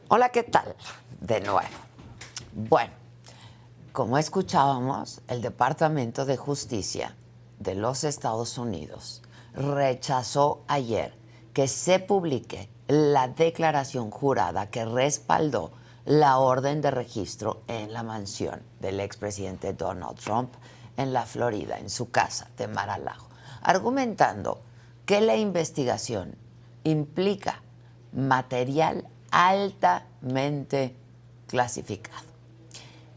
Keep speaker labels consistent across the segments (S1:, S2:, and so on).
S1: Hola, ¿qué tal? De nuevo. Bueno, como escuchábamos, el Departamento de Justicia de los Estados Unidos rechazó ayer que se publique la declaración jurada que respaldó la orden de registro en la mansión del expresidente Donald Trump en la Florida, en su casa de Mar-a-Lago, argumentando que la investigación implica material altamente clasificado.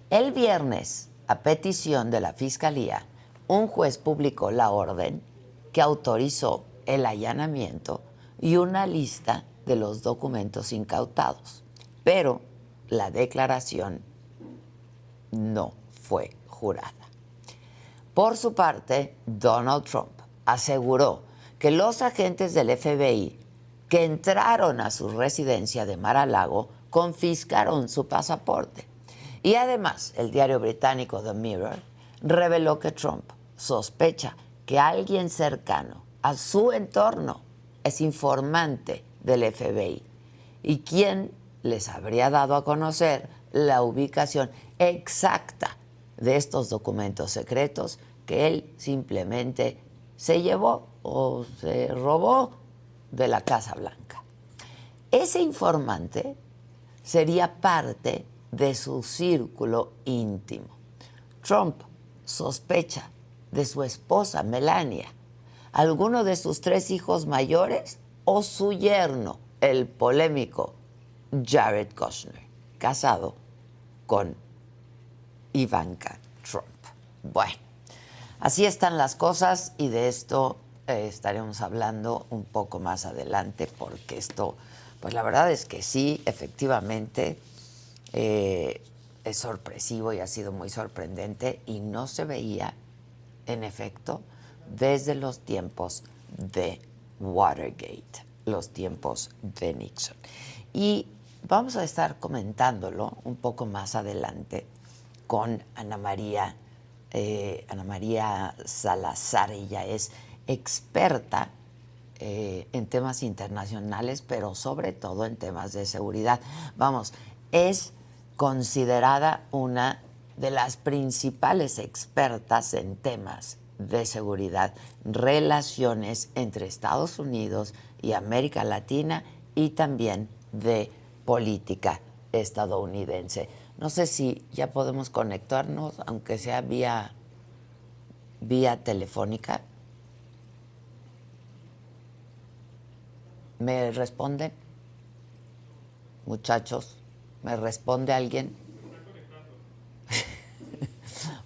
S1: El viernes, a petición de la Fiscalía, un juez publicó la orden que autorizó el allanamiento y una lista de los documentos incautados, pero la declaración no fue jurada. Por su parte, Donald Trump aseguró que los agentes del FBI que entraron a su residencia de Mar-a-Lago confiscaron su pasaporte. Y además, el diario británico The Mirror reveló que Trump sospecha que alguien cercano a su entorno es informante del FBI y quien les habría dado a conocer la ubicación exacta de estos documentos secretos que él simplemente se llevó o se robó de la Casa Blanca. Ese informante sería parte de su círculo íntimo. Trump sospecha de su esposa Melania, alguno de sus 3 hijos mayores o su yerno, el polémico Jared Kushner, casado con Ivanka Trump. Bueno, así están las cosas y de esto estaremos hablando un poco más adelante porque esto, pues la verdad es que sí, efectivamente, es sorpresivo y ha sido muy sorprendente y no se veía, en efecto, desde los tiempos de Watergate, los tiempos de Nixon. Y vamos a estar comentándolo un poco más adelante con Ana María Salazar. Ella es experta en temas internacionales, pero sobre todo en temas de seguridad. Vamos, es considerada una de las principales expertas en temas de seguridad, relaciones entre Estados Unidos y América Latina y también de política estadounidense. No sé si ya podemos conectarnos, aunque sea vía telefónica. ¿Me responden? Muchachos, ¿me responde alguien?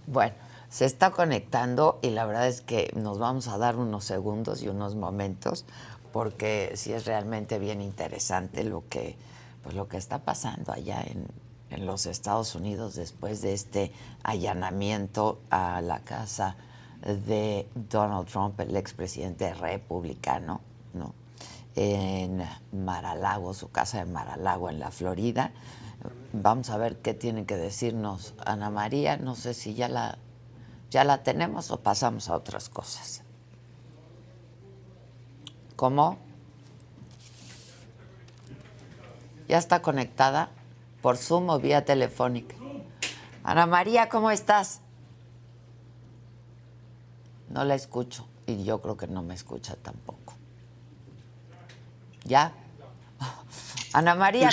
S1: Bueno, se está conectando y la verdad es que nos vamos a dar unos segundos y unos momentos porque sí es realmente bien interesante lo que está pasando allá en los Estados Unidos después de este allanamiento a la casa de Donald Trump, el expresidente republicano, ¿no? En Mar-a-Lago, su casa de Mar-a-Lago en la Florida. Vamos a ver qué tiene que decirnos Ana María. No sé si ya la tenemos o pasamos a otras cosas. ¿Cómo? ¿Ya está conectada por Zoom o vía telefónica? Ana María, ¿cómo estás? No la escucho y yo creo que no me escucha tampoco. ¿Ya? Ana María,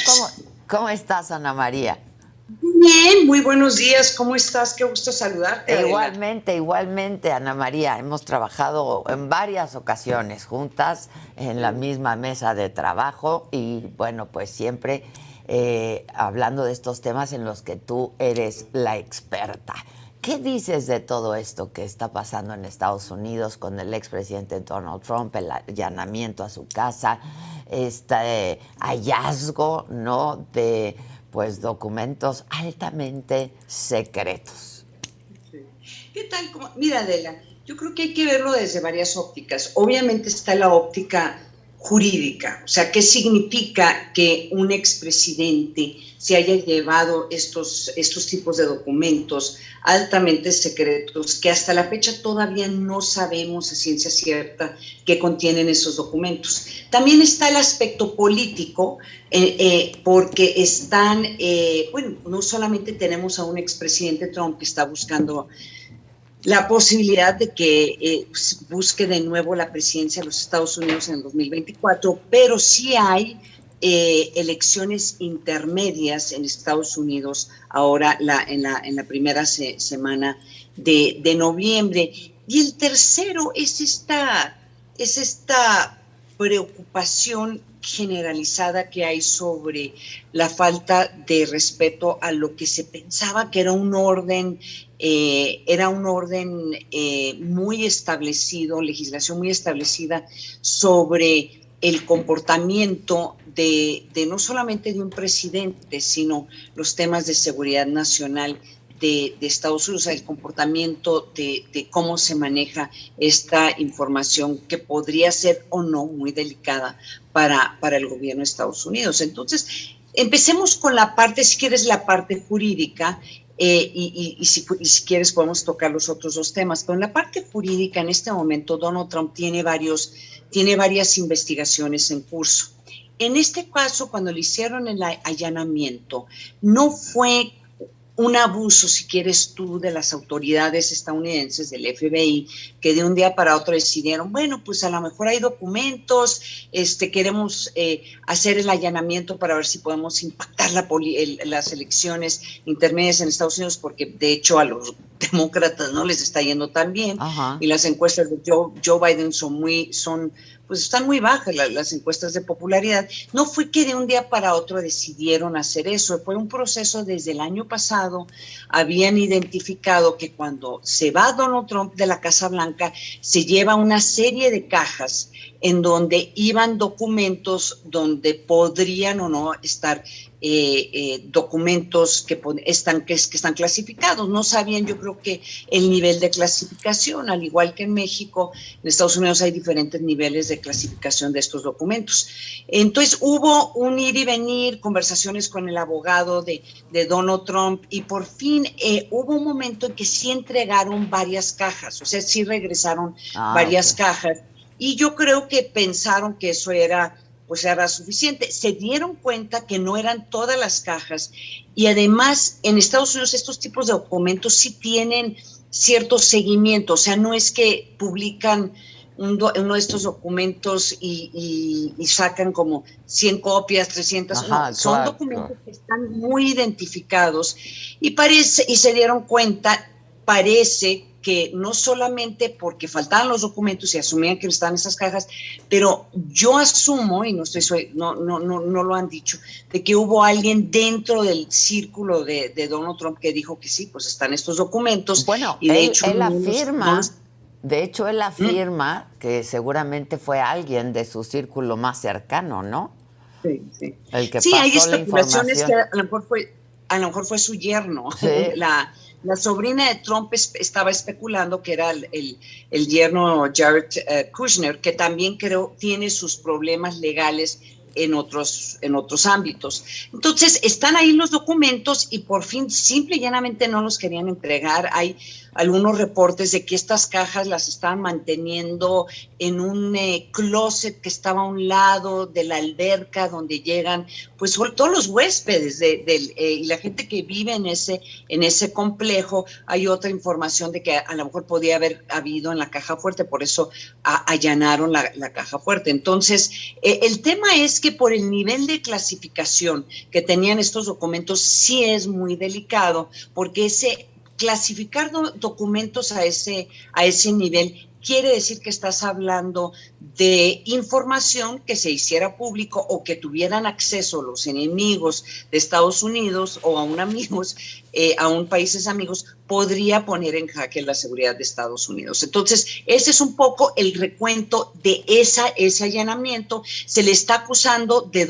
S1: ¿cómo estás, Ana María?
S2: Bien, muy buenos días, ¿cómo estás? Qué gusto saludarte, Adela.
S1: Igualmente, Ana María. Hemos trabajado en varias ocasiones juntas en la misma mesa de trabajo y bueno, pues siempre hablando de estos temas en los que tú eres la experta. ¿Qué dices de todo esto que está pasando en Estados Unidos con el expresidente Donald Trump, el allanamiento a su casa, este hallazgo, ¿no?, de pues documentos altamente secretos?
S2: ¿Qué tal? Mira, Adela, yo creo que hay que verlo desde varias ópticas. Obviamente está la óptica jurídica. O sea, ¿qué significa que un expresidente se haya llevado estos tipos de documentos altamente secretos que hasta la fecha todavía no sabemos a ciencia cierta qué contienen esos documentos? También está el aspecto político, porque están, bueno, no solamente tenemos a un expresidente Trump que está buscando la posibilidad de que busque de nuevo la presidencia de los Estados Unidos en el 2024, pero sí hay elecciones intermedias en Estados Unidos ahora en la primera semana de noviembre. Y el tercero es esta preocupación generalizada que hay sobre la falta de respeto a lo que se pensaba que era un orden muy establecido, legislación muy establecida sobre el comportamiento de no solamente de un presidente, sino los temas de seguridad nacional de Estados Unidos, el comportamiento de cómo se maneja esta información que podría ser o no muy delicada para el gobierno de Estados Unidos. Entonces, empecemos con la parte, si quieres, la parte jurídica, y si quieres podemos tocar los otros dos temas. Pero en la parte jurídica, en este momento, Donald Trump tiene varias investigaciones en curso. En este caso, cuando le hicieron el allanamiento, no fue un abuso, si quieres tú, de las autoridades estadounidenses, del FBI, que de un día para otro decidieron, bueno, pues a lo mejor hay documentos, queremos hacer el allanamiento para ver si podemos impactar las elecciones intermedias en Estados Unidos, porque de hecho a los demócratas no les está yendo tan bien. Ajá. Y las encuestas de Joe Biden pues están muy bajas las encuestas de popularidad. No fue que de un día para otro decidieron hacer eso, fue un proceso desde el año pasado. Habían identificado que cuando se va Donald Trump de la Casa Blanca, se lleva una serie de cajas en donde iban documentos donde podrían o no estar documentos que están clasificados. No sabían, yo creo, que el nivel de clasificación, al igual que en México, en Estados Unidos hay diferentes niveles de clasificación de estos documentos. Entonces hubo un ir y venir, conversaciones con el abogado de Donald Trump, y por fin hubo un momento en que sí entregaron varias cajas, o sea, sí regresaron varias cajas, y yo creo que pensaron que eso era suficiente. Se dieron cuenta que no eran todas las cajas, y además en Estados Unidos estos tipos de documentos sí tienen cierto seguimiento, o sea, no es que publican uno de estos documentos y sacan como 100 copias, 300, ajá, no, son documentos que están muy identificados, y se dieron cuenta, parece que no solamente porque faltaban los documentos y asumían que estaban esas cajas, pero yo asumo, y no lo han dicho, de que hubo alguien dentro del círculo de Donald Trump que dijo que sí, pues están estos documentos.
S1: Bueno, y de hecho él afirma, él afirma que seguramente fue alguien de su círculo más cercano, ¿no?
S2: Sí, sí.
S1: El que
S2: sí,
S1: pasó
S2: hay especulaciones que
S1: la
S2: a lo mejor fue su yerno, sí. La sobrina de Trump estaba especulando que era el yerno Jared Kushner, que también creo tiene sus problemas legales en otros ámbitos. Entonces, están ahí los documentos y por fin, simple y llanamente no los querían entregar. Hay algunos reportes de que estas cajas las estaban manteniendo en un closet que estaba a un lado de la alberca donde llegan pues todos los huéspedes y la gente que vive en ese complejo. Hay otra información de que a lo mejor podía haber habido en la caja fuerte, por eso allanaron la caja fuerte. Entonces, el tema es que por el nivel de clasificación que tenían estos documentos sí es muy delicado, porque clasificar documentos a ese nivel quiere decir que estás hablando de información que se hiciera público o que tuvieran acceso los enemigos de Estados Unidos o aún países amigos, podría poner en jaque la seguridad de Estados Unidos. Entonces, ese es un poco el recuento de ese allanamiento. Se le está acusando de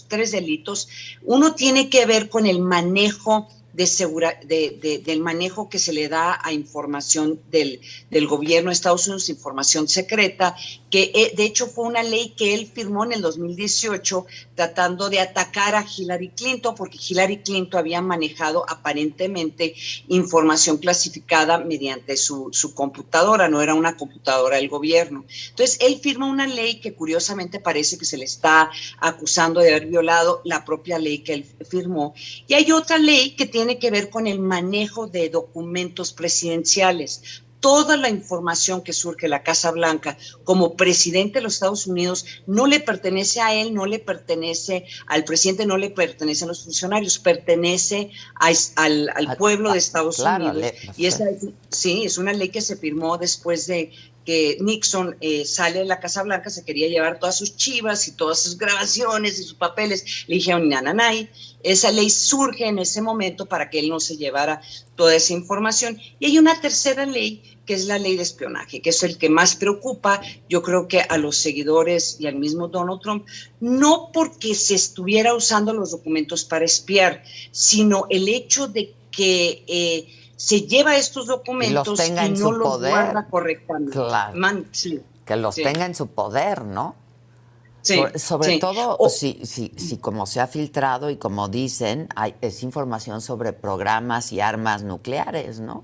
S2: tres delitos. Uno tiene que ver con el manejo del manejo que se le da a información del gobierno de Estados Unidos, información secreta, que de hecho fue una ley que él firmó en el 2018 tratando de atacar a Hillary Clinton, porque Hillary Clinton había manejado aparentemente información clasificada mediante su computadora, no era una computadora del gobierno. Entonces, él firma una ley que curiosamente parece que se le está acusando de haber violado la propia ley que él firmó. Y hay otra ley que tiene que ver con el manejo de documentos presidenciales. Toda la información que surge de la Casa Blanca como presidente de los Estados Unidos no le pertenece a él, no le pertenece al presidente, no le pertenece a los funcionarios, pertenece al pueblo de Estados Unidos. Y esa es una ley que se firmó después de que Nixon sale de la Casa Blanca, se quería llevar todas sus chivas y todas sus grabaciones y sus papeles. Le dijeron, nananay. Esa ley surge en ese momento para que él no se llevara toda esa información. Y hay una tercera ley, que es la ley de espionaje, que es el que más preocupa, yo creo que a los seguidores y al mismo Donald Trump, no porque se estuviera usando los documentos para espiar, sino el hecho de que se lleva estos documentos y no los guarda correctamente.
S1: Claro. Que los tenga en su poder, ¿no?
S2: Sí,
S1: sobre todo si como se ha filtrado y como dicen, es información sobre programas y armas nucleares, ¿no?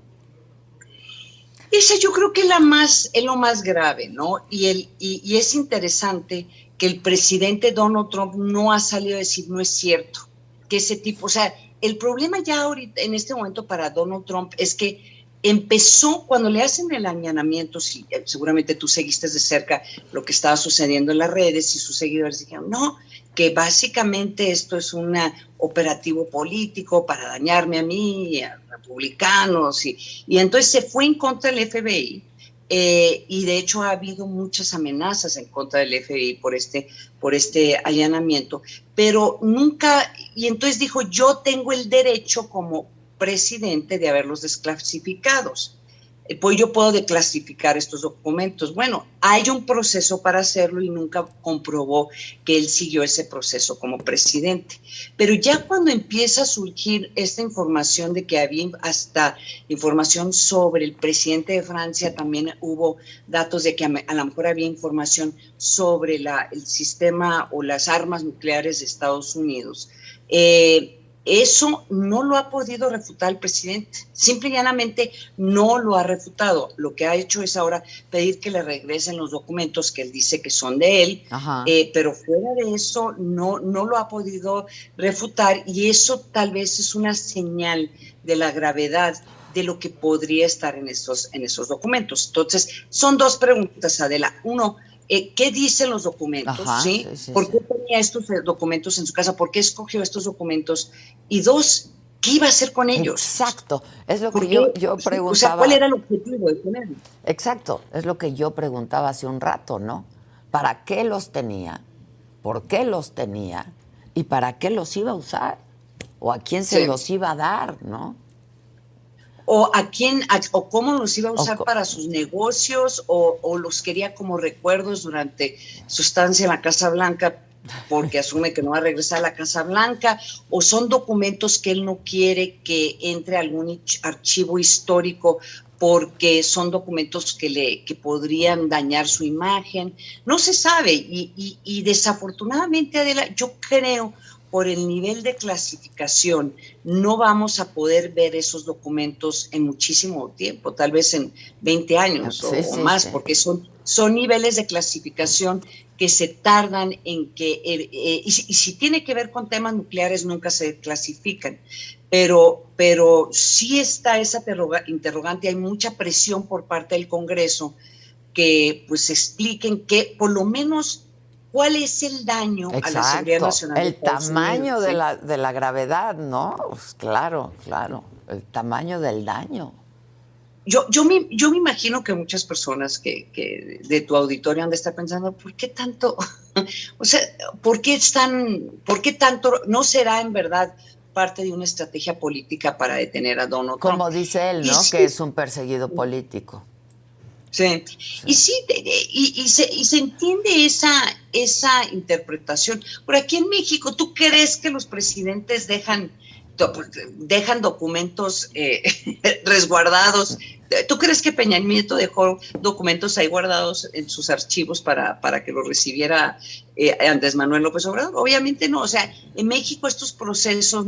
S2: Esa yo creo que es lo más grave, ¿no? Y es interesante que el presidente Donald Trump no ha salido a decir no es cierto, que ese tipo, o sea, el problema ya ahorita, en este momento para Donald Trump es que empezó cuando le hacen el allanamiento, seguramente tú seguiste de cerca lo que estaba sucediendo en las redes y sus seguidores dijeron, no, que básicamente esto es un operativo político para dañarme a mí, a republicanos, y entonces se fue en contra del FBI. Y de hecho ha habido muchas amenazas en contra del FBI por este allanamiento, pero nunca, y entonces dijo, yo tengo el derecho como presidente de haberlos desclasificados. Pues yo puedo declasificar estos documentos. Bueno, hay un proceso para hacerlo y nunca comprobó que él siguió ese proceso como presidente. Pero ya cuando empieza a surgir esta información de que había hasta información sobre el presidente de Francia, también hubo datos de que a lo mejor había información sobre el sistema o las armas nucleares de Estados Unidos. Eso no lo ha podido refutar el presidente, simple y llanamente no lo ha refutado. Lo que ha hecho es ahora pedir que le regresen los documentos que él dice que son de él, pero fuera de eso no lo ha podido refutar y eso tal vez es una señal de la gravedad de lo que podría estar en esos documentos. Entonces, son dos preguntas, Adela. Uno, ¿qué dicen los documentos? ¿Sí? ¿Por qué tenía estos documentos en su casa? ¿Por qué escogió estos documentos? Y dos, ¿qué iba a hacer con ellos?
S1: Exacto, es lo que yo preguntaba.
S2: O sea, ¿cuál era el objetivo de tenerlos?
S1: Exacto, es lo que yo preguntaba hace un rato, ¿no? ¿Para qué los tenía? ¿Por qué los tenía? ¿Y para qué los iba a usar? ¿O a quién se los iba a dar, no?
S2: O o cómo los iba a usar para sus negocios, o los quería como recuerdos durante su estancia en la Casa Blanca, porque asume que no va a regresar a la Casa Blanca, o son documentos que él no quiere que entre a algún archivo histórico porque son documentos que podrían dañar su imagen. No se sabe, y desafortunadamente, Adela, yo creo por el nivel de clasificación, no vamos a poder ver esos documentos en muchísimo tiempo, tal vez en 20 años o más, porque son niveles de clasificación que se tardan en que, y si tiene que ver con temas nucleares, nunca se clasifican. Pero sí está esa interrogante, hay mucha presión por parte del Congreso que pues expliquen que por lo menos cuál es el daño a la seguridad nacional.
S1: El tamaño de la gravedad, ¿no? Pues claro, el tamaño del daño.
S2: Yo me imagino que muchas personas que de tu auditorio han de estar pensando, ¿por qué tanto? O sea, ¿por qué tanto? ¿No será en verdad parte de una estrategia política para detener a Donald Trump?
S1: Como dice él, ¿no? Que es un perseguido político.
S2: Sí. Y sí, y se entiende esa interpretación. Por aquí en México, ¿tú crees que los presidentes dejan dejan documentos resguardados. ¿Tú crees que Peña Nieto dejó documentos ahí guardados en sus archivos para que los recibiera Andrés Manuel López Obrador? Obviamente no. O sea, en México estos procesos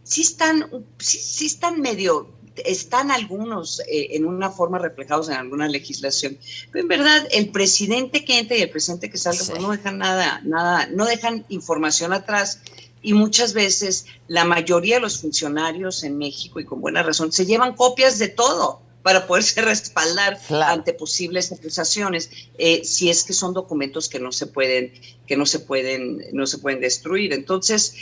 S2: sí están medio, están algunos en una forma reflejados en alguna legislación, pero en verdad el presidente que entra y el presidente que salga, pues no dejan nada, no dejan información atrás. Y muchas veces la mayoría de los funcionarios en México, y con buena razón, se llevan copias de todo para poderse respaldar ante posibles acusaciones, si es que son documentos que no se pueden destruir. Entonces,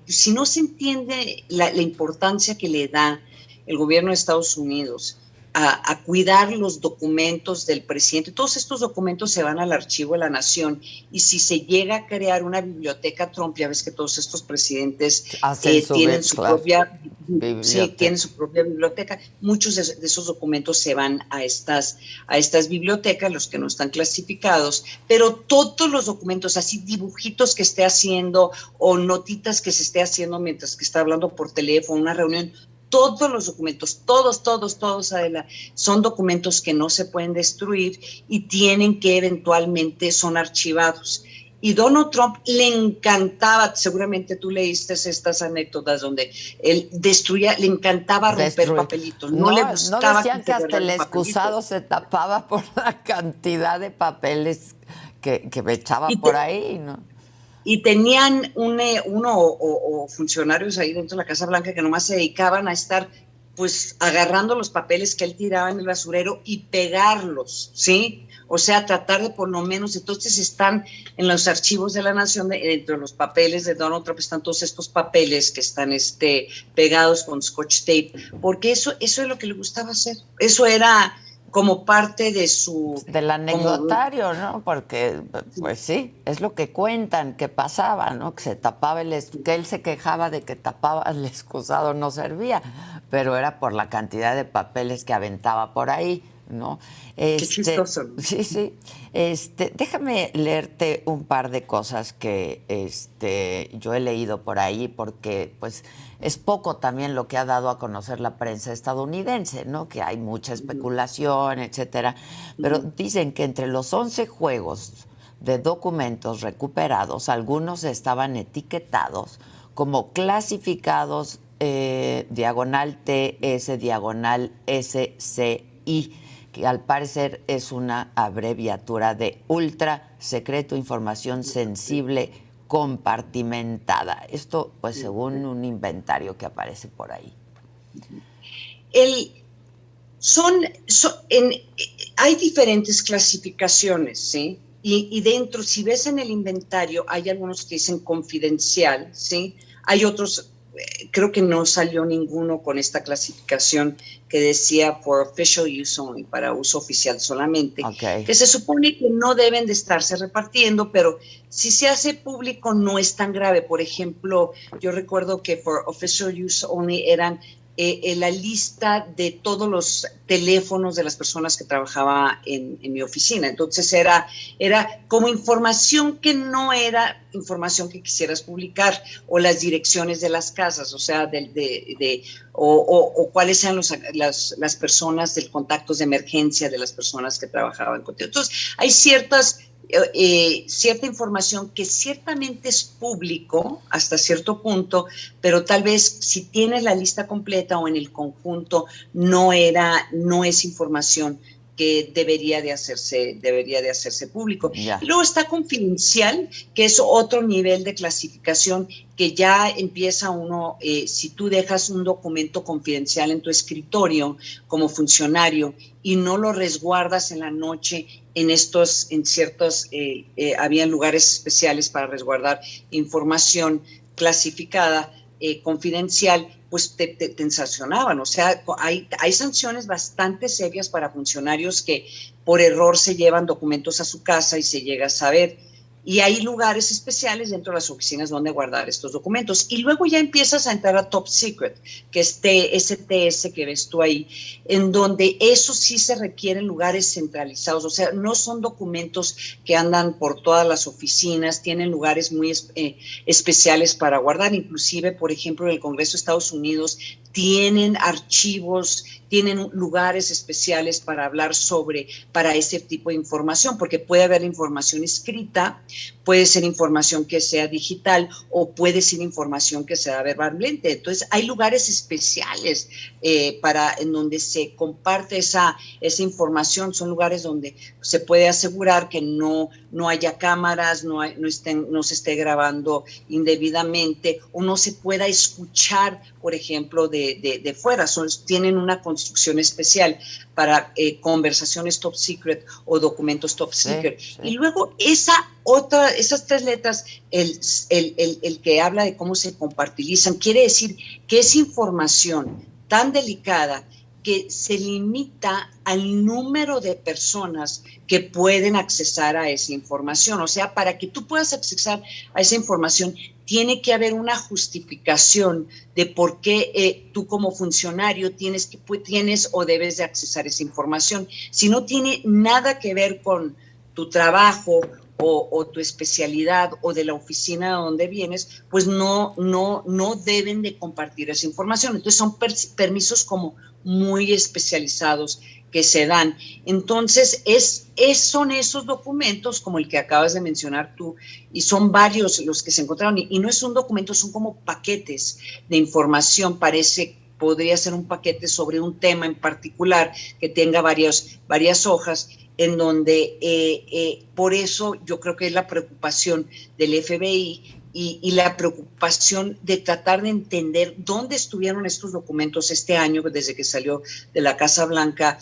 S2: si no se entiende la importancia que le da el gobierno de Estados Unidos a cuidar los documentos del presidente, todos estos documentos se van al archivo de la nación, y si se llega a crear una biblioteca Trump, ya ves que todos estos presidentes tienen su propia biblioteca, muchos de esos documentos se van a estas bibliotecas, los que no están clasificados, pero todos los documentos, así dibujitos que esté haciendo o notitas que se esté haciendo mientras que está hablando por teléfono, una reunión, todos los documentos, todos, Adela, son documentos que no se pueden destruir y tienen que eventualmente son archivados. Y Donald Trump le encantaba, seguramente tú leíste estas anécdotas donde él le encantaba romper papelitos. No le gustaba.
S1: No decían que hasta el excusado se tapaba por la cantidad de papeles que me echaba por ahí, ¿no?
S2: Y tenían uno funcionarios ahí dentro de la Casa Blanca que nomás se dedicaban a estar pues agarrando los papeles que él tiraba en el basurero y pegarlos, ¿sí? O sea, tratar de por lo menos, entonces están en los archivos de la nación, dentro de los papeles de Donald Trump están todos estos papeles que están pegados con scotch tape, porque eso es lo que le gustaba hacer. Eso era como parte del
S1: anecdotario, ¿no? Porque, pues sí, es lo que cuentan, que pasaba, ¿no? Que se tapaba que él se quejaba de que tapaba el excusado, no servía, pero era por la cantidad de papeles que aventaba por ahí, ¿no?
S2: Qué chistoso.
S1: Sí. Déjame leerte un par de cosas que yo he leído por ahí, porque pues es poco también lo que ha dado a conocer la prensa estadounidense, ¿no? Que hay mucha especulación, etcétera. Pero dicen que entre los 11 juegos de documentos recuperados, algunos estaban etiquetados como clasificados /TS/SCI, que al parecer es una abreviatura de ultra secreto, información sensible compartimentada. Esto, pues, según un inventario que aparece por ahí.
S2: Hay diferentes clasificaciones, ¿sí? Y dentro, si ves en el inventario, hay algunos que dicen confidencial, ¿sí? Hay otros, creo que no salió ninguno con esta clasificación que decía for official use only, para uso oficial solamente, que se supone que no deben de estarse repartiendo, pero si se hace público no es tan grave. Por ejemplo, yo recuerdo que for official use only eran la lista de todos los teléfonos de las personas que trabajaba en mi oficina. Entonces era como información que no era información que quisieras publicar, o las direcciones de las casas, o sea, o cuáles eran las personas del contactos de emergencia de las personas que trabajaban contigo. Entonces hay cierta información que ciertamente es público hasta cierto punto, pero tal vez si tienes la lista completa o en el conjunto no es información que debería de hacerse público.
S1: Yeah.
S2: Y luego está confidencial, que es otro nivel de clasificación que ya empieza uno, si tú dejas un documento confidencial en tu escritorio como funcionario y no lo resguardas en la noche había lugares especiales para resguardar información clasificada, confidencial, pues te sancionaban. O sea, hay sanciones bastante serias para funcionarios que por error se llevan documentos a su casa y se llega a saber. Y hay lugares especiales dentro de las oficinas donde guardar estos documentos. Y luego ya empiezas a entrar a Top Secret, que es STS que ves tú ahí, en donde eso sí se requieren lugares centralizados. O sea, no son documentos que andan por todas las oficinas, tienen lugares muy especiales para guardar. Inclusive, por ejemplo, en el Congreso de Estados Unidos tienen archivos, tienen lugares especiales para hablar para ese tipo de información, porque puede haber información escrita, puede ser información que sea digital o puede ser información que sea verbalmente. Entonces, hay lugares especiales en donde se comparte esa información. Son lugares donde se puede asegurar que no haya cámaras, no se esté grabando indebidamente o no se pueda escuchar, por ejemplo, de fuera. Tienen una construcción especial para conversaciones top secret o documentos top secret. Sí. Y luego esas 3 letras, el que habla de cómo se compartilizan, quiere decir que es información tan delicada que se limita al número de personas que pueden accesar a esa información. O sea, para que tú puedas accesar a esa información, tiene que haber una justificación de por qué tú como funcionario tienes o debes de accesar esa información. Si no tiene nada que ver con tu trabajo o tu especialidad o de la oficina donde vienes, pues no deben de compartir esa información. Entonces son permisos como muy especializados que se dan. Entonces, son esos documentos, como el que acabas de mencionar tú, y son varios los que se encontraron, y no es un documento, son como paquetes de información. Podría ser un paquete sobre un tema en particular que tenga varias hojas, en donde por eso yo creo que es la preocupación del FBI y la preocupación de tratar de entender dónde estuvieron estos documentos este año, desde que salió de la Casa Blanca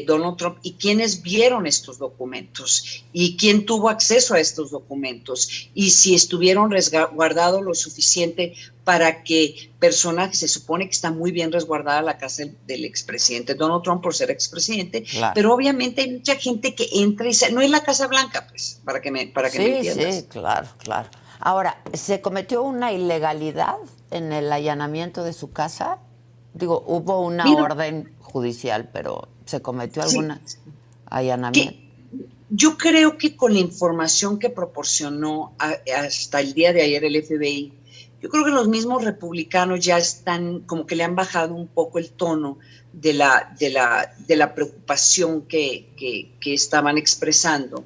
S2: Donald Trump, y quiénes vieron estos documentos y quién tuvo acceso a estos documentos y si estuvieron resguardados lo suficiente para que personas que se supone que está muy bien resguardada la casa del expresidente Donald Trump por ser expresidente, claro. Pero obviamente hay mucha gente que entra y no es la Casa Blanca, pues, para que me entiendas.
S1: Sí, claro. Ahora, ¿se cometió una ilegalidad en el allanamiento de su casa? Digo, hubo una orden judicial, pero ¿se cometió algún allanamiento?
S2: Yo creo que con la información que proporcionó hasta el día de ayer el FBI, yo creo que los mismos republicanos ya están, como que le han bajado un poco el tono de la preocupación que estaban expresando,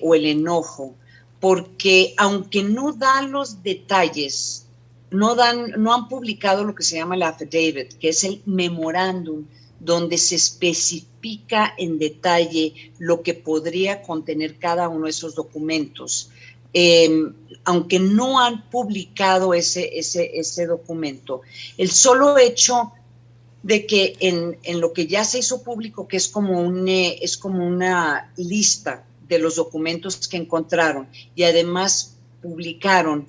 S2: o el enojo, porque aunque no dan los detalles, no han publicado lo que se llama el affidavit, que es el memorándum, donde se especifica en detalle lo que podría contener cada uno de esos documentos. Aunque no han publicado ese documento, el solo hecho de que en lo que ya se hizo público, que es como una lista de los documentos que encontraron, y además publicaron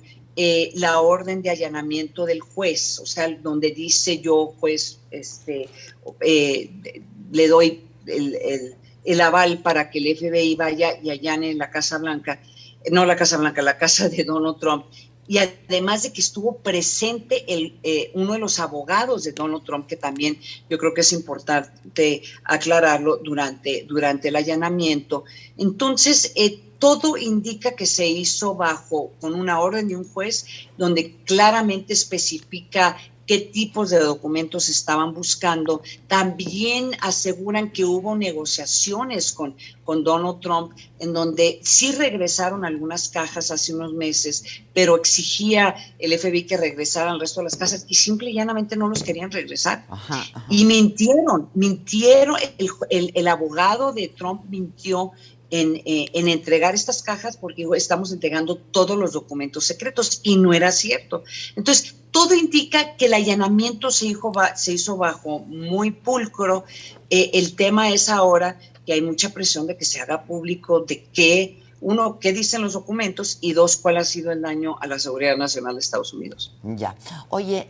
S2: la orden de allanamiento del juez, o sea, donde dice yo, juez, le doy el aval para que el FBI vaya y allane la Casa Blanca, la casa de Donald Trump. Y además de que estuvo presente uno de los abogados de Donald Trump, que también yo creo que es importante aclararlo durante el allanamiento. Entonces, todo indica que se hizo con una orden de un juez, donde claramente especifica qué tipos de documentos estaban buscando. También aseguran que hubo negociaciones con Donald Trump, en donde sí regresaron algunas cajas hace unos meses, pero exigía el FBI que regresaran el resto de las cajas y simple y llanamente no los querían regresar. Ajá. Y mintieron. El abogado de Trump mintió en entregar estas cajas, porque estamos entregando todos los documentos secretos, y no era cierto. Entonces, todo indica que el allanamiento se hizo bajo muy pulcro. El tema es ahora que hay mucha presión de que se haga público de qué dicen los documentos, y 2, cuál ha sido el daño a la seguridad nacional de Estados Unidos.
S1: Ya. Oye,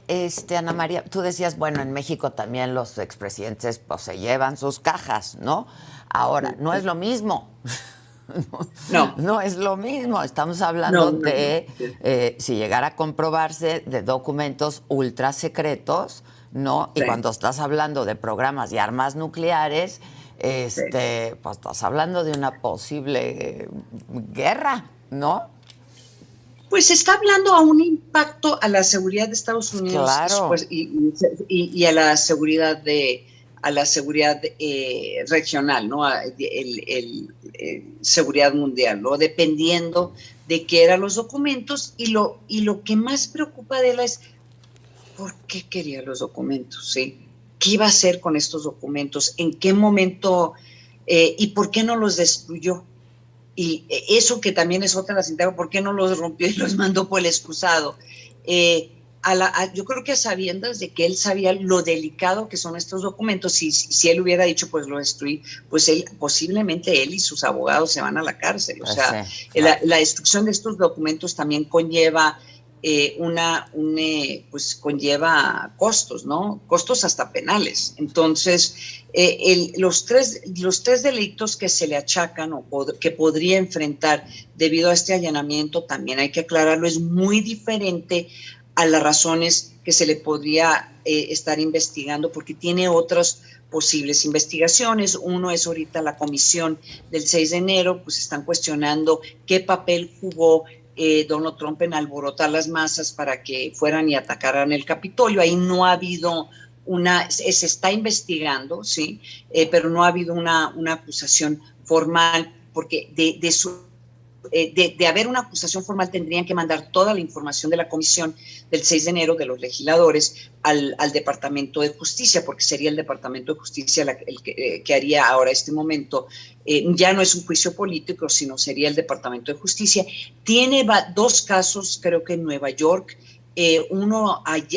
S1: Ana María, tú decías, bueno, en México también los expresidentes pues se llevan sus cajas, ¿no? Ahora, no es lo mismo.
S2: No.
S1: No es lo mismo. Estamos hablando
S2: No.
S1: de, si llegara a comprobarse, de documentos ultra secretos, ¿no? Y
S2: Sí.
S1: cuando estás hablando de programas y armas nucleares, pues estás hablando de una posible guerra, ¿no?
S2: Pues está hablando a un impacto a la seguridad de Estados Unidos,
S1: Claro.
S2: pues, y a la seguridad regional, ¿no? Seguridad mundial, ¿no? Dependiendo de qué eran los documentos, y lo que más preocupa de él es ¿por qué quería los documentos? ¿Sí? ¿Qué iba a hacer con estos documentos? ¿En qué momento? ¿Y por qué no los destruyó? Y eso que también es otra de las indagas, ¿por qué no los rompió y los mandó por el excusado? Yo creo que a sabiendas de que él sabía lo delicado que son estos documentos, si él hubiera dicho, pues lo destruí, pues posiblemente él y sus abogados se van a la cárcel. O sea,
S1: sí, claro.
S2: La destrucción de estos documentos también conlleva pues conlleva costos, ¿no? Costos hasta penales. Entonces, los tres delitos que se le achacan o que podría enfrentar debido a este allanamiento, también hay que aclararlo, es muy diferente a las razones que se le podría estar investigando, porque tiene otras posibles investigaciones. Uno es ahorita la comisión del 6 de enero, pues están cuestionando qué papel jugó Donald Trump en alborotar las masas para que fueran y atacaran el Capitolio. Ahí no ha habido se está investigando, sí, pero no ha habido una acusación formal, porque de haber una acusación formal tendrían que mandar toda la información de la comisión del 6 de enero de los legisladores al Departamento de Justicia, porque sería el Departamento de Justicia el que haría ahora este momento. Ya no es un juicio político, sino sería el Departamento de Justicia. Tiene dos casos, creo que en Nueva York.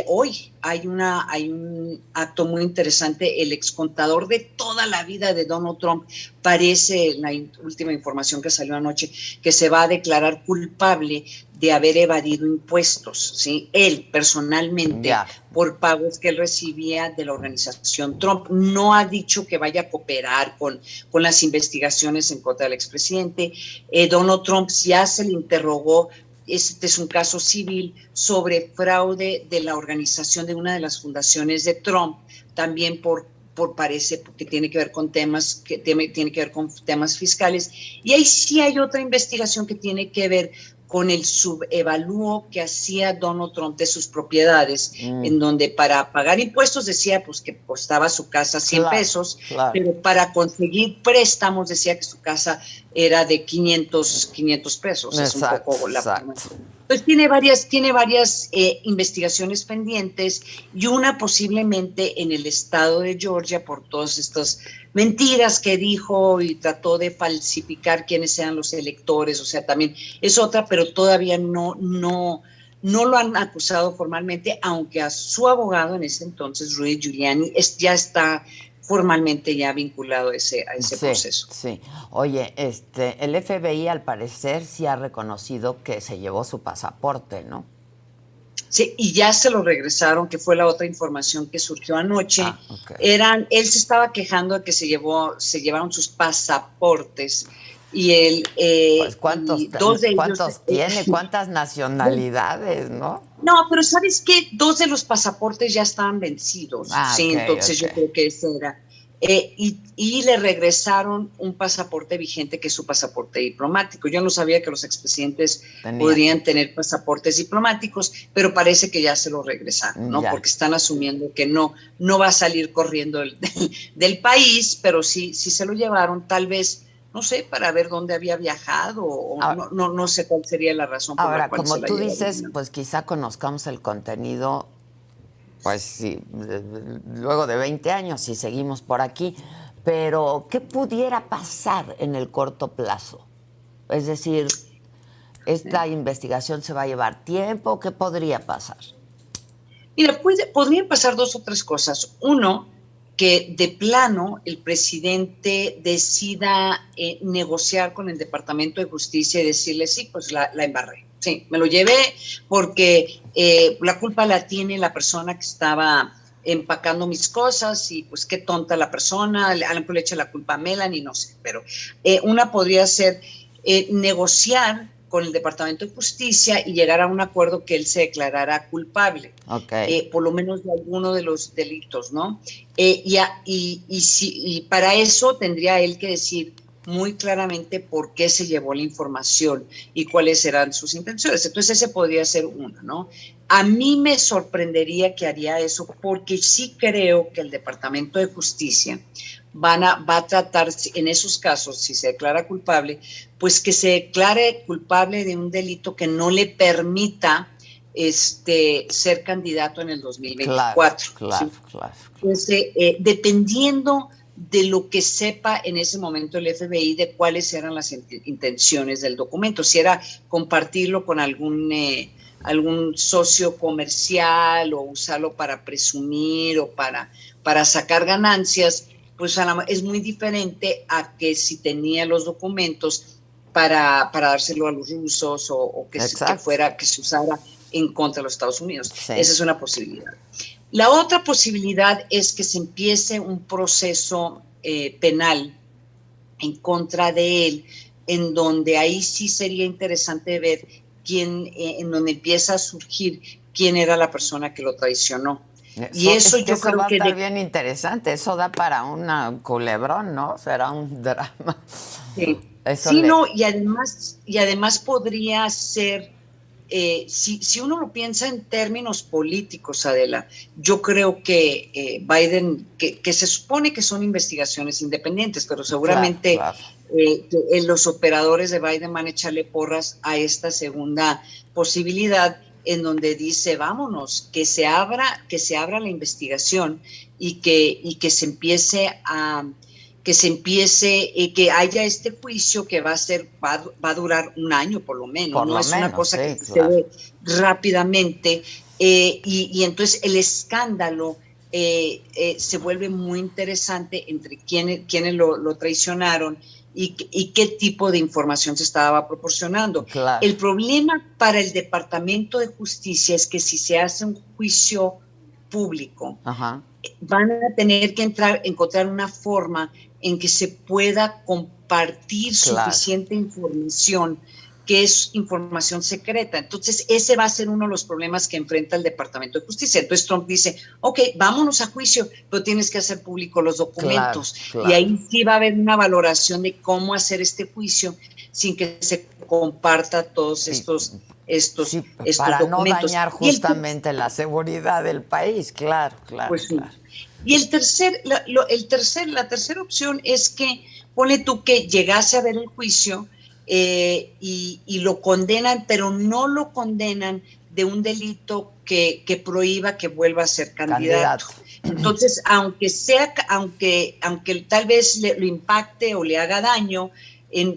S2: Hoy hay un acto muy interesante. El excontador de toda la vida de Donald Trump, parece, la última información que salió anoche, que se va a declarar culpable de haber evadido impuestos, ¿sí? Él personalmente, por pagos que él recibía de la organización Trump. No ha dicho que vaya a cooperar con las investigaciones en contra del expresidente. Donald Trump ya se le interrogó. Este es un caso civil sobre fraude de la organización de una de las fundaciones de Trump, también parece que tiene que ver con temas fiscales. Y ahí sí hay otra investigación que tiene que ver con el subevalúo que hacía Donald Trump de sus propiedades, en donde para pagar impuestos decía pues que costaba su casa 100 pesos, pero para conseguir préstamos decía que su casa era de 500 pesos.
S1: Exacto,
S2: es un poco la. Entonces tiene varias investigaciones pendientes, y una posiblemente en el estado de Georgia por todas estas mentiras que dijo y trató de falsificar quiénes eran los electores. O sea, también es otra, pero todavía no lo han acusado formalmente, aunque a su abogado en ese entonces, Rudy Giuliani, ya está formalmente ya vinculado a ese proceso.
S1: Sí. Oye, el FBI al parecer sí ha reconocido que se llevó su pasaporte, ¿no?
S2: Sí, y ya se lo regresaron, que fue la otra información que surgió anoche. Él se estaba quejando de que se llevaron sus pasaportes, y él
S1: pues ¿cuántos tiene? ¿Cuántas nacionalidades, no?
S2: No, pero ¿sabes qué? 2 de los pasaportes ya estaban vencidos. Entonces yo creo que ese era. Y le regresaron un pasaporte vigente, que es su pasaporte diplomático. Yo no sabía que los expresidentes podrían tener pasaportes diplomáticos, pero parece que ya se lo regresaron, ¿no? Porque están asumiendo que no va a salir corriendo del país, pero sí se lo llevaron, tal vez, no sé, para ver dónde había viajado, o no sé cuál sería la razón por la cual se la llevaron.
S1: Ahora, como tú dices, pues quizá conozcamos el contenido, pues sí, luego de 20 años, si seguimos por aquí, pero ¿qué pudiera pasar en el corto plazo? Es decir, ¿esta investigación se va a llevar tiempo? ¿Qué podría pasar?
S2: Mira, podrían pasar 2 o 3 cosas. Uno, que de plano el presidente decida negociar con el Departamento de Justicia y decirle, sí, pues la embarré. Sí, me lo llevé porque la culpa la tiene la persona que estaba empacando mis cosas y pues qué tonta la persona, a lo mejor le echa la culpa a Melanie, no sé, pero una podría ser negociar con el Departamento de Justicia y llegar a un acuerdo que él se declarara culpable, por lo menos de alguno de los delitos, ¿no? Y para eso tendría él que decir muy claramente por qué se llevó la información y cuáles eran sus intenciones. Entonces ese podría ser uno, ¿no? A mí me sorprendería que haría eso porque sí creo que el Departamento de Justicia va a tratar, en esos casos, si se declara culpable, pues que se declare culpable de un delito que no le permita ser candidato en el 2024.
S1: Claro.
S2: Entonces, dependiendo de lo que sepa en ese momento el FBI de cuáles eran las intenciones del documento, si era compartirlo con algún socio comercial o usarlo para presumir o para sacar ganancias, pues es muy diferente a que si tenía los documentos para dárselo a los rusos o que se usara en contra de los Estados Unidos. Sí. Esa es una posibilidad. La otra posibilidad es que se empiece un proceso penal en contra de él, en donde ahí sí sería interesante ver en donde empieza a surgir quién era la persona que lo traicionó. Y eso yo creo
S1: va a estar bien interesante. Eso da para un culebrón, ¿no? Será un drama.
S2: Sí, no, y además podría ser, si uno lo piensa en términos políticos, Adela, yo creo que Biden, que se supone que son investigaciones independientes, pero seguramente los operadores de Biden van a echarle porras a esta segunda posibilidad, en donde dice, vámonos, que se abra la investigación y que se empiece que haya este juicio que va a durar un año por lo menos, no es una cosa que se ve rápidamente, y entonces el escándalo se vuelve muy interesante entre quiénes lo traicionaron y qué tipo de información se estaba proporcionando. Claro. El problema para el Departamento de Justicia es que si se hace un juicio público, van a tener que encontrar una forma en que se pueda compartir suficiente información, que es información secreta. Entonces, ese va a ser uno de los problemas que enfrenta el Departamento de Justicia. Entonces, Trump dice, ok, vámonos a juicio, pero tienes que hacer público los documentos. Claro. Y ahí sí va a haber una valoración de cómo hacer este juicio sin que se comparta todos estos
S1: para
S2: documentos.
S1: No dañar justamente la seguridad del país, claro.
S2: Pues sí. Y la tercera opción es que, ponle tú que llegase a ver el juicio y lo condenan, pero no lo condenan de un delito que prohíba que vuelva a ser candidato. Entonces, aunque tal vez lo impacte o le haga daño,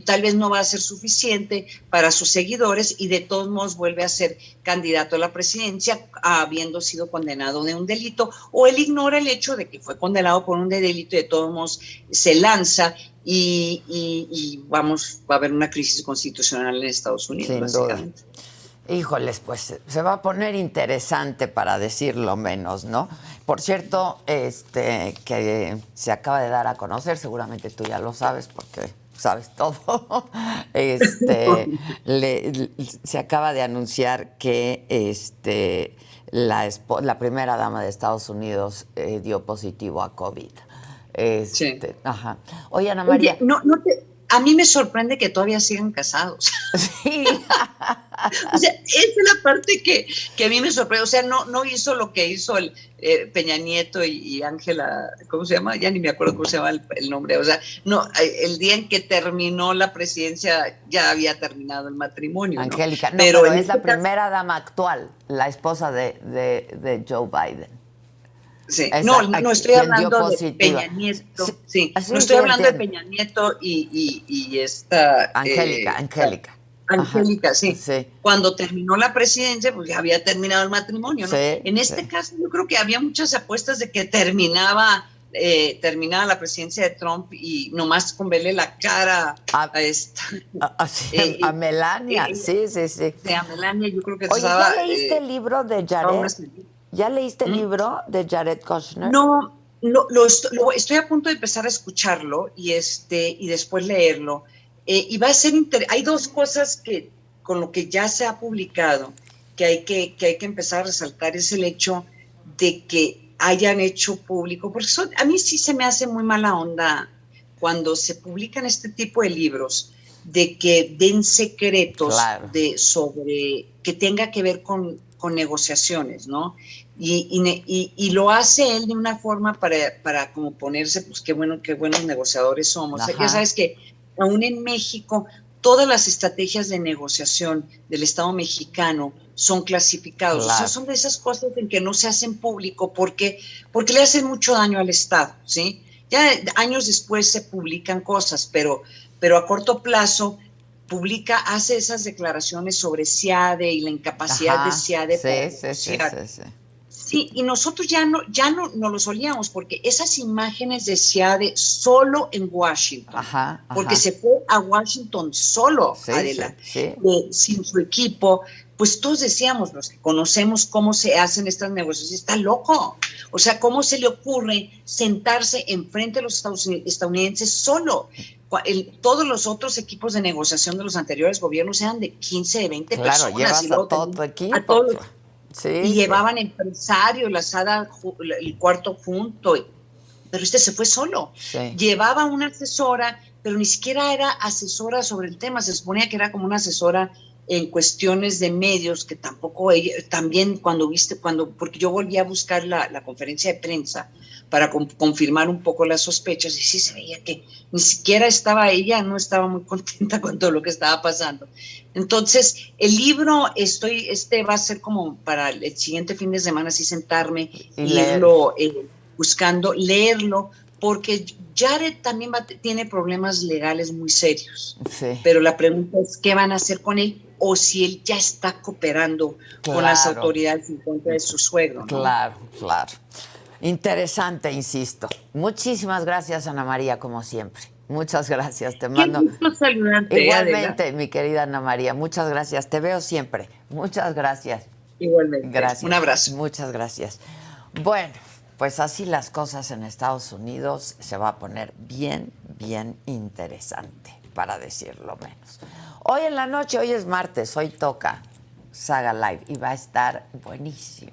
S2: tal vez no va a ser suficiente para sus seguidores y de todos modos vuelve a ser candidato a la presidencia habiendo sido condenado de un delito, o él ignora el hecho de que fue condenado por un delito y de todos modos se lanza y va a haber una crisis constitucional en Estados Unidos.
S1: Sin duda. Híjoles, pues se va a poner interesante, para decirlo menos, ¿no? Por cierto, que se acaba de dar a conocer, seguramente tú ya lo sabes porque sabes todo, se acaba de anunciar que la primera dama de Estados Unidos dio positivo a COVID.
S2: Sí.
S1: Ajá. Oye, Ana María.
S2: Oye, a mí me sorprende que todavía sigan casados.
S1: Sí.
S2: O sea, esa es la parte que a mí me sorprende. O sea, no hizo lo que hizo el Peña Nieto y Ángela, ¿cómo se llama? Ya ni me acuerdo cómo se llama el nombre. O sea, no, el día en que terminó la presidencia ya había terminado el matrimonio.
S1: Angélica, ¿no? Pero es la primera dama actual, la esposa de Joe Biden.
S2: Sí. No estoy hablando de Peña Nieto. Sí. No estoy hablando de Peña Nieto y esta...
S1: Angélica.
S2: Angélica, sí. Cuando terminó la presidencia, pues ya había terminado el matrimonio, ¿no? En este caso, yo creo que había muchas apuestas de que terminaba la presidencia de Trump y nomás con verle la cara a esta.
S1: A Melania, sí.
S2: A Melania, yo creo que
S1: Oye, ¿ya leíste el libro de Jared? ¿Ya leíste el libro de Jared Kushner?
S2: No, estoy a punto de empezar a escucharlo y después leerlo. Y va a ser hay dos cosas que con lo que ya se ha publicado que hay que empezar a resaltar es el hecho de que hayan hecho público, porque a mí sí se me hace muy mala onda cuando se publican este tipo de libros de que den secretos
S1: Claro.
S2: sobre que tenga que ver con negociaciones, ¿no? Y lo hace él de una forma para como ponerse, pues qué buenos negociadores somos.
S1: Ajá.
S2: Ya sabes que aún en México todas las estrategias de negociación del Estado mexicano son clasificados.
S1: Claro.
S2: O sea, son de esas cosas en que no se hacen público porque le hacen mucho daño al Estado, ¿sí? Ya años después se publican cosas, pero a corto plazo hace esas declaraciones sobre SEADE y la incapacidad de SEADE para negociar. Sí, y nosotros ya no lo solíamos, porque esas imágenes de SEADE solo en Washington, porque se fue a Washington solo, Adela, sin su equipo, pues todos decíamos, los que conocemos cómo se hacen estas negociaciones, está loco. O sea, ¿cómo se le ocurre sentarse enfrente de los estadounidenses solo? Todos los otros equipos de negociación de los anteriores gobiernos eran de 15, de 20 personas.
S1: Claro, llevas
S2: y
S1: a todo tu equipo.
S2: A todos y llevaban empresarios, la sala, el cuarto junto, pero se fue solo. Llevaba una asesora, pero ni siquiera era asesora sobre el tema, se suponía que era como una asesora en cuestiones de medios, que tampoco ella, también porque yo volví a buscar la conferencia de prensa para confirmar un poco las sospechas, y sí se veía que ni siquiera ella no estaba muy contenta con todo lo que estaba pasando. Entonces, el libro, va a ser como para el siguiente fin de semana, así sentarme y irlo buscando, leerlo, porque Jared también tiene problemas legales muy serios. Pero la pregunta es, ¿qué van a hacer con él? O si él ya está cooperando con las autoridades en contra de su suegro, ¿no?
S1: Claro. Interesante, insisto. Muchísimas gracias, Ana María, como siempre. Muchas gracias, te mando.
S2: Qué gusto saludarte,
S1: igualmente,
S2: Adela.
S1: mi querida Ana María, muchas gracias. Te veo siempre. Muchas gracias.
S2: Igualmente.
S1: Gracias.
S2: Un abrazo.
S1: Muchas gracias. Bueno, pues así las cosas en Estados Unidos se va a poner bien interesante, para decirlo menos. Hoy en la noche, hoy es martes, hoy toca Saga Live y va a estar buenísimo.